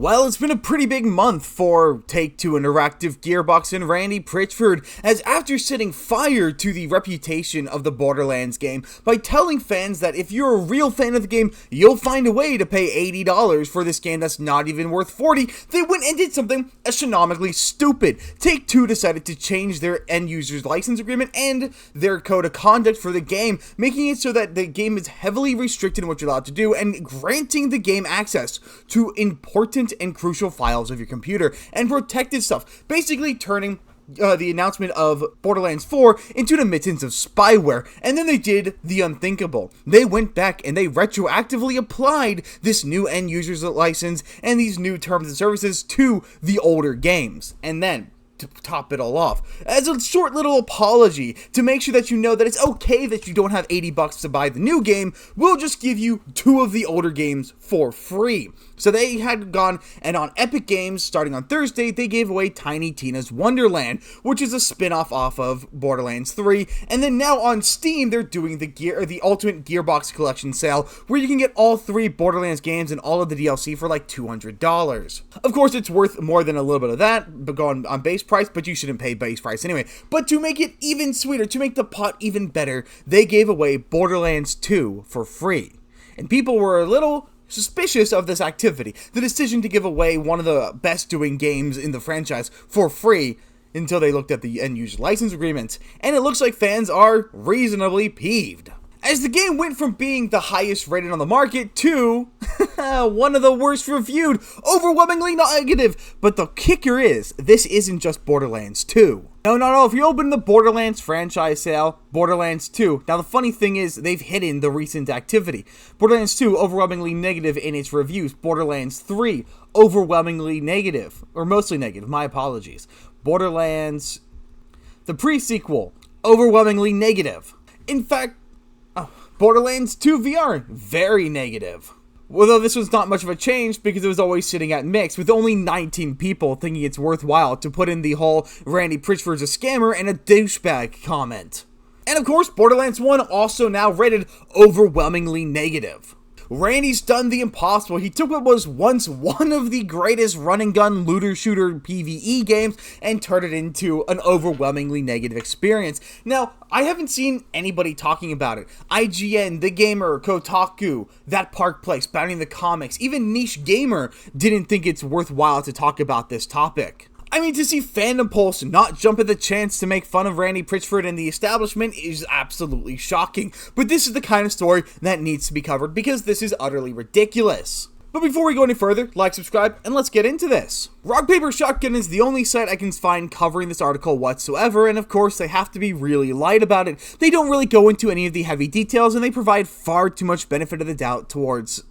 Well, it's been a pretty big month for Take-Two Interactive, Gearbox, and Randy Pritchford, as after setting fire to the reputation of the Borderlands game by telling fans that if you're a real fan of the game, you'll find a way to pay $80 for this game that's not even worth $40, they went and did something astronomically stupid. Take-Two decided to change their end-user's license agreement and their code of conduct for the game, making it so that the game is heavily restricted in what you're allowed to do, and granting the game access to important and crucial files of your computer and protected stuff, basically turning the announcement of Borderlands 4 into the mittens of Spyware. And then they did the unthinkable. They went back and they retroactively applied this new end user's license and these new terms and services to the older games. And then, to top it all off, as a short little apology to make sure that you know that it's okay that you don't have $80 to buy the new game, we'll just give you 2 of the older games for free. So they had gone, and on Epic Games, starting on Thursday, they gave away Tiny Tina's Wonderland, which is a spin-off off of Borderlands 3, and then now on Steam, they're doing the Ultimate Gearbox Collection sale, where you can get all 3 Borderlands games and all of the DLC for like $200. Of course, it's worth more than a little bit of that, but going on base price, but you shouldn't pay base price anyway. But to make it even sweeter, to make the pot even better, they gave away Borderlands 2 for free. And people were a little suspicious of this activity, the decision to give away one of the best doing games in the franchise for free, until they looked at the end-user license agreement, and it looks like fans are reasonably peeved. As the game went from being the highest rated on the market to one of the worst reviewed, overwhelmingly negative. But the kicker is, this isn't just Borderlands 2. No, if you open the Borderlands franchise sale, Borderlands 2. Now the funny thing is, they've hidden the recent activity. Borderlands 2, overwhelmingly negative in its reviews. Borderlands 3, overwhelmingly negative. Or mostly negative, my apologies. Borderlands, the pre-sequel, overwhelmingly negative. In fact, Borderlands 2 VR, very negative. Although this was not much of a change because it was always sitting at mixed, with only 19 people thinking it's worthwhile to put in the whole Randy Pritchford's a scammer and a douchebag comment. And of course, Borderlands 1 also now rated overwhelmingly negative. Randy's done the impossible. He took what was once one of the greatest run-and-gun looter-shooter PvE games and turned it into an overwhelmingly negative experience. Now, I haven't seen anybody talking about it. IGN, The Gamer, Kotaku, That Park Place, Bounding the Comics, even Niche Gamer didn't think it's worthwhile to talk about this topic. I mean, to see Fandom Pulse not jump at the chance to make fun of Randy Pritchford and the establishment is absolutely shocking. But this is the kind of story that needs to be covered because this is utterly ridiculous. But before we go any further, like, subscribe, and let's get into this. Rock Paper Shotgun is the only site I can find covering this article whatsoever, and of course they have to be really light about it. They don't really go into any of the heavy details, and they provide far too much benefit of the doubt towards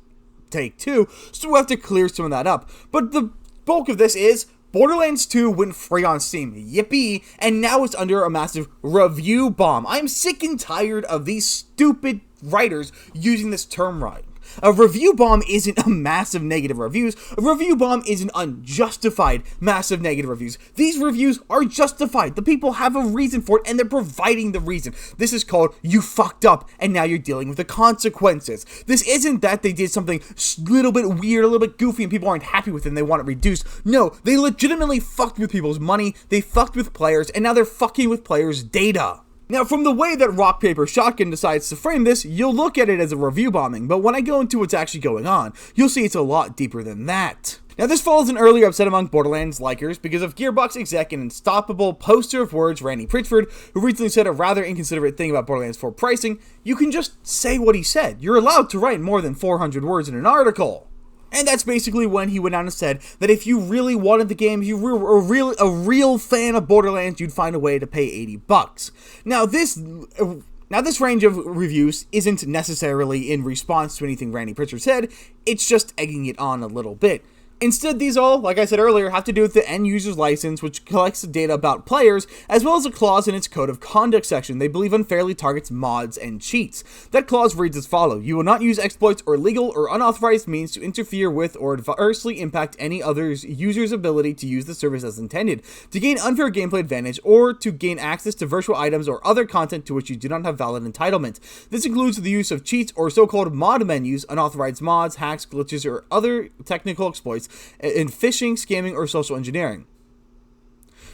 Take-Two, so we'll have to clear some of that up. But the bulk of this is Borderlands 2 went free on Steam, yippee, and now it's under a massive review bomb. I'm sick and tired of these stupid writers using this term right. A review bomb isn't a massive negative reviews. A review bomb is an unjustified massive negative reviews. These reviews are justified. The people have a reason for it, and they're providing the reason. This is called, you fucked up, and now you're dealing with the consequences. This isn't that they did something a little bit weird, a little bit goofy, and people aren't happy with it and they want it reduced. No, they legitimately fucked with people's money, they fucked with players, and now they're fucking with players' data. Now, from the way that Rock Paper Shotgun decides to frame this, you'll look at it as a review bombing, but when I go into what's actually going on, you'll see it's a lot deeper than that. Now, this follows an earlier upset among Borderlands likers because of Gearbox exec and unstoppable poster of words Randy Pritchford, who recently said a rather inconsiderate thing about Borderlands 4 pricing. You can just say what he said. You're allowed to write more than 400 words in an article. And that's basically when he went on and said that if you really wanted the game, if you were a real fan of Borderlands, you'd find a way to pay $80. Now this range of reviews isn't necessarily in response to anything Randy Pritchford said, it's just egging it on a little bit. Instead, these all, like I said earlier, have to do with the end user's license, which collects the data about players, as well as a clause in its code of conduct section they believe unfairly targets mods and cheats. That clause reads as follows: you will not use exploits or illegal or unauthorized means to interfere with or adversely impact any other user's ability to use the service as intended, to gain unfair gameplay advantage, or to gain access to virtual items or other content to which you do not have valid entitlement. This includes the use of cheats or so-called mod menus, unauthorized mods, hacks, glitches, or other technical exploits in phishing, scamming, or social engineering.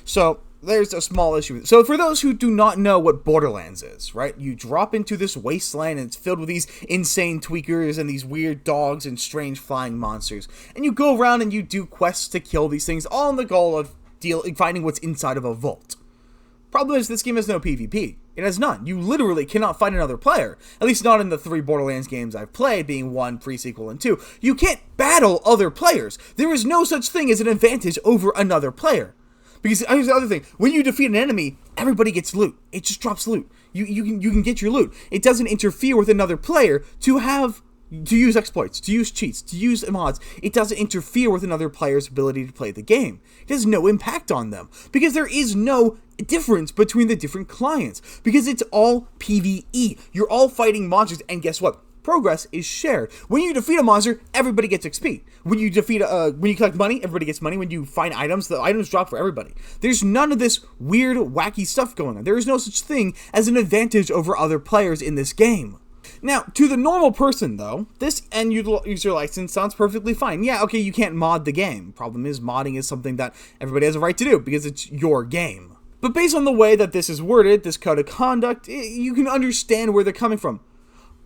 So there's a small issue. So for those who do not know what Borderlands is, right? You drop into this wasteland and it's filled with these insane tweakers and these weird dogs and strange flying monsters. And you go around and you do quests to kill these things, all in the goal of finding what's inside of a vault. Problem is, this game has no PvP. It has none. You literally cannot find another player. At least not in the 3 Borderlands games I've played, being 1, pre-sequel, and 2. You can't battle other players. There is no such thing as an advantage over another player. Because here's the other thing, when you defeat an enemy, everybody gets loot. It just drops loot. You can get your loot. It doesn't interfere with another player to use exploits, to use cheats, to use mods. It doesn't interfere with another player's ability to play the game. It has no impact on them. Because there is no difference between the different clients. Because it's all PvE. You're all fighting monsters, and guess what? Progress is shared. When you defeat a monster, everybody gets XP. When you collect money, everybody gets money. When you find items, the items drop for everybody. There's none of this weird, wacky stuff going on. There is no such thing as an advantage over other players in this game. Now, to the normal person, though, this end user license sounds perfectly fine. Yeah, okay, you can't mod the game. Problem is, modding is something that everybody has a right to do because it's your game. But based on the way that this is worded, this code of conduct, you can understand where they're coming from.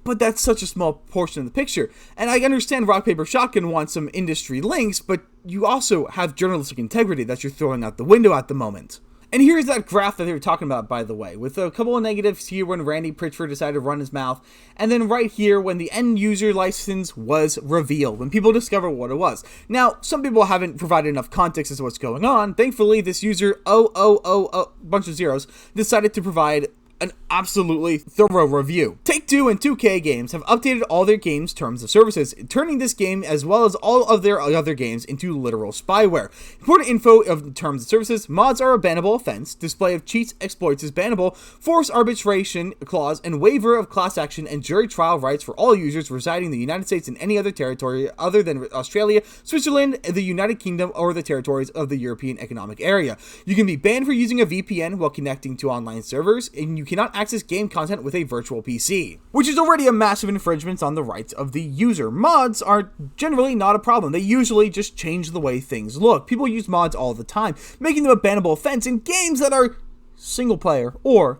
But that's such a small portion of the picture. And I understand Rock, Paper, Shotgun wants some industry links, but you also have journalistic integrity that you're throwing out the window at the moment. And here's that graph that they were talking about, by the way, with a couple of negatives here when Randy Pritchford decided to run his mouth, and then right here when the end user license was revealed, when people discovered what it was. Now, some people haven't provided enough context as to what's going on. Thankfully, this user, bunch of zeros, decided to provide an absolutely thorough review. Take-Two and 2K Games have updated all their games' terms of services, turning this game as well as all of their other games into literal spyware. Important info of the terms of services: mods are a bannable offense, display of cheats, exploits is bannable, forced arbitration clause, and waiver of class action and jury trial rights for all users residing in the United States and any other territory other than Australia, Switzerland, the United Kingdom, or the territories of the European Economic Area. You can be banned for using a VPN while connecting to online servers, and you cannot access game content with a virtual PC, which is already a massive infringement on the rights of the user. Mods are generally not a problem. They usually just change the way things look. People use mods all the time, making them a bannable offense in games that are single player or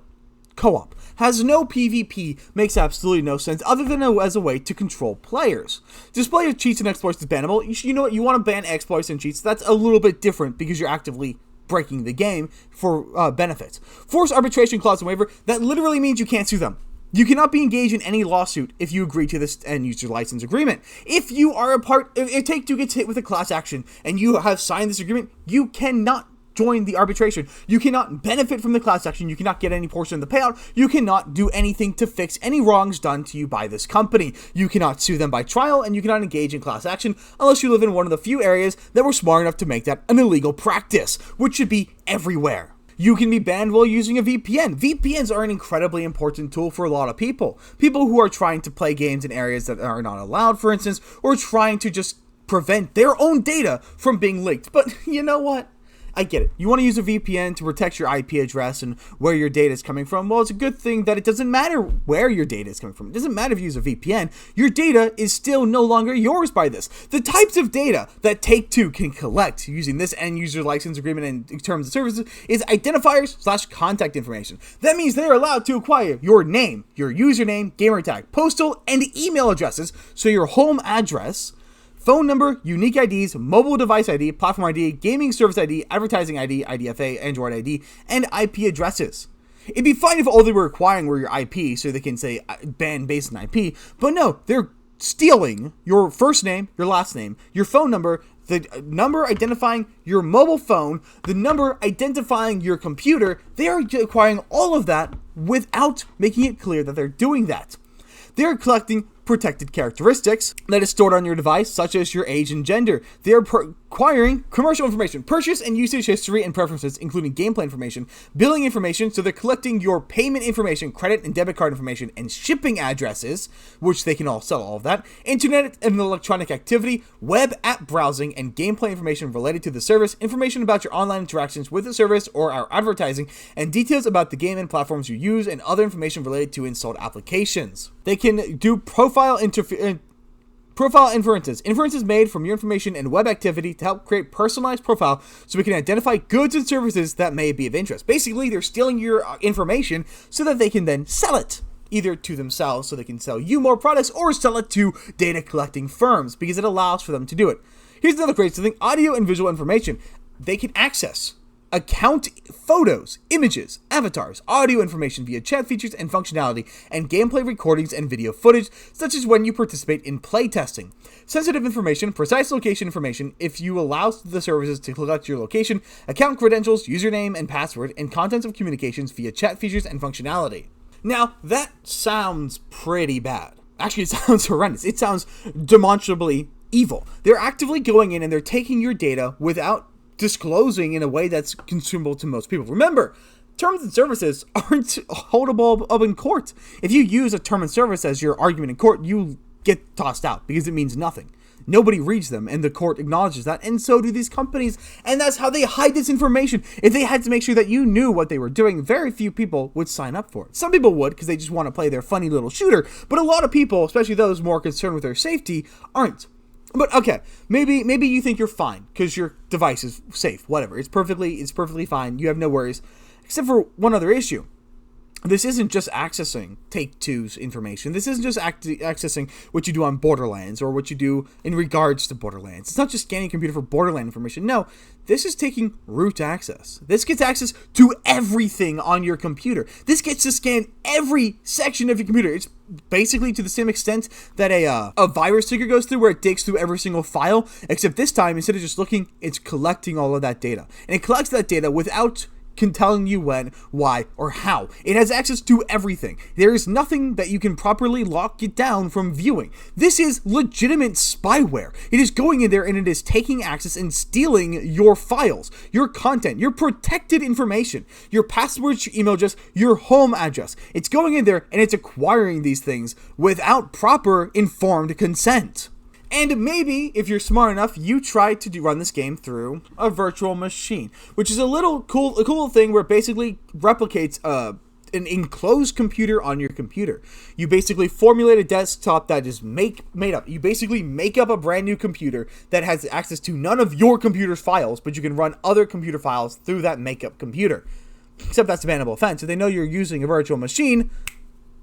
co-op. Has no PvP, makes absolutely no sense other than as a way to control players. Display of cheats and exploits is bannable. You know what? You want to ban exploits and cheats. That's a little bit different because you're actively breaking the game for benefits. Forced arbitration clause and waiver, that literally means you can't sue them. You cannot be engaged in any lawsuit if you agree to this end user license agreement. If you are if Take-Two gets hit with a class action and you have signed this agreement, you cannot join the arbitration. You cannot benefit from the class action. You cannot get any portion of the payout. You cannot do anything to fix any wrongs done to you by this company. You cannot sue them by trial, and you cannot engage in class action unless you live in one of the few areas that were smart enough to make that an illegal practice, which should be everywhere. You can be banned while using a VPN. VPNs are an incredibly important tool for a lot of people. People who are trying to play games in areas that are not allowed, for instance, or trying to just prevent their own data from being leaked. But you know what? I get it. You want to use a VPN to protect your IP address and where your data is coming from. Well, it's a good thing that it doesn't matter where your data is coming from. It doesn't matter if you use a VPN. Your data is still no longer yours by this. The types of data that Take-Two can collect using this end user license agreement and terms of services is identifiers/contact information. That means they are allowed to acquire your name, your username, gamer tag, postal, and email addresses, so your home address, phone number, unique IDs, mobile device ID, platform ID, gaming service ID, advertising ID, IDFA, Android ID, and IP addresses. It'd be fine if all they were acquiring were your IP, so they can say ban based on IP, but no, they're stealing your first name, your last name, your phone number, the number identifying your mobile phone, the number identifying your computer. They are acquiring all of that without making it clear that they're doing that. They're collecting protected characteristics that is stored on your device, such as your age and gender. They are acquiring commercial information, purchase and usage history and preferences, including gameplay information, billing information, so they're collecting your payment information, credit and debit card information, and shipping addresses, which they can all sell all of that, internet and electronic activity, web app browsing, and gameplay information related to the service, information about your online interactions with the service or our advertising, and details about the game and platforms you use, and other information related to installed applications. They can do profile Profile inferences. Inferences made from your information and web activity to help create personalized profile so we can identify goods and services that may be of interest. Basically, they're stealing your information so that they can then sell it. Either to themselves so they can sell you more products or sell it to data collecting firms because it allows for them to do it. Here's another crazy thing. Audio and visual information. They can access account photos, images, avatars, audio information via chat features and functionality, and gameplay recordings and video footage, such as when you participate in playtesting. Sensitive information, precise location information, if you allow the services to collect your location, account credentials, username and password, and contents of communications via chat features and functionality. Now, that sounds pretty bad. Actually, it sounds horrendous. It sounds demonstrably evil. They're actively going in and they're taking your data without disclosing in a way that's consumable to most people. Remember, terms and services aren't holdable up in court. If you use a term and service as your argument in court, you get tossed out because it means nothing. Nobody reads them, and the court acknowledges that, and so do these companies, and that's how they hide this information. If they had to make sure that you knew what they were doing, very few people would sign up for it. Some people would, because they just want to play their funny little shooter, but a lot of people, especially those more concerned with their safety, aren't. But okay, maybe you think you're fine because your device is safe. Whatever, it's perfectly fine. You have no worries, except for one other issue. This isn't just accessing Take-Two's information. This isn't just accessing what you do on Borderlands or what you do in regards to Borderlands. It's not just scanning your computer for Borderland information. No, this is taking root access. This gets access to everything on your computer. This gets to scan every section of your computer. It's basically to the same extent that a virus trigger goes through, where it digs through every single file, except this time, instead of just looking, it's collecting all of that data. And it collects that data without telling you when, why, or how. It has access to everything. There is nothing that you can properly lock it down from viewing. This is legitimate spyware. It is going in there and it is taking access and stealing your files, your content, your protected information, your passwords, your email address, your home address. It's going in there and it's acquiring these things without proper informed consent. And maybe, if you're smart enough, you try to run this game through a virtual machine, which is a cool thing where it basically replicates an enclosed computer on your computer. You basically formulate a desktop that is made up. You basically make up a brand new computer that has access to none of your computer's files, but you can run other computer files through that make-up computer. Except that's a bannable offense. If they know you're using a virtual machine,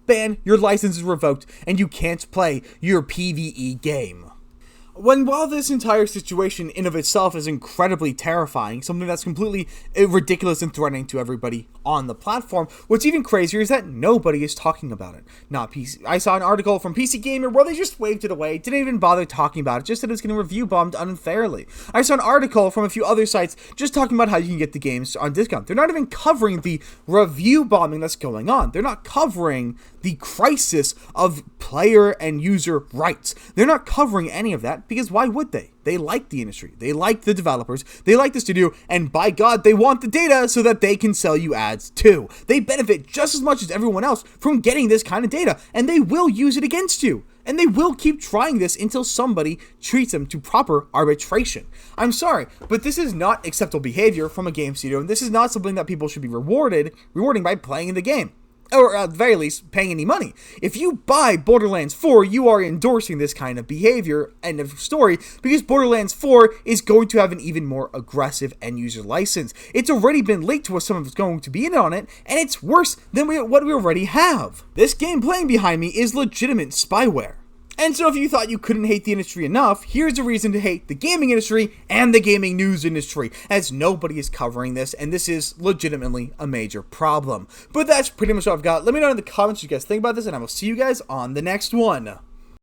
your license is revoked, and you can't play your PvE game. While this entire situation in of itself is incredibly terrifying, something that's completely ridiculous and threatening to everybody on the platform, what's even crazier is that nobody is talking about it. Not PC. I saw an article from PC Gamer where they just waved it away, didn't even bother talking about it, just said it's getting review bombed unfairly. I saw an article from a few other sites just talking about how you can get the games on discount. They're not even covering the review bombing that's going on. They're not covering the crisis of player and user rights. They're not covering any of that because why would they? They like the industry. They like the developers. They like the studio. And by God, they want the data so that they can sell you ads too. They benefit just as much as everyone else from getting this kind of data. And they will use it against you. And they will keep trying this until somebody treats them to proper arbitration. I'm sorry, but this is not acceptable behavior from a game studio. And this is not something that people should be rewarding by playing in the game. Or at the very least, paying any money. If you buy Borderlands 4, you are endorsing this kind of behavior, end of story, because Borderlands 4 is going to have an even more aggressive end-user license. It's already been leaked to us, some of it's going to be in on it, and it's worse than what we already have. This game playing behind me is legitimate spyware. And so if you thought you couldn't hate the industry enough, here's a reason to hate the gaming industry and the gaming news industry, as nobody is covering this, and this is legitimately a major problem. But that's pretty much all I've got. Let me know in the comments what you guys think about this, and I will see you guys on the next one.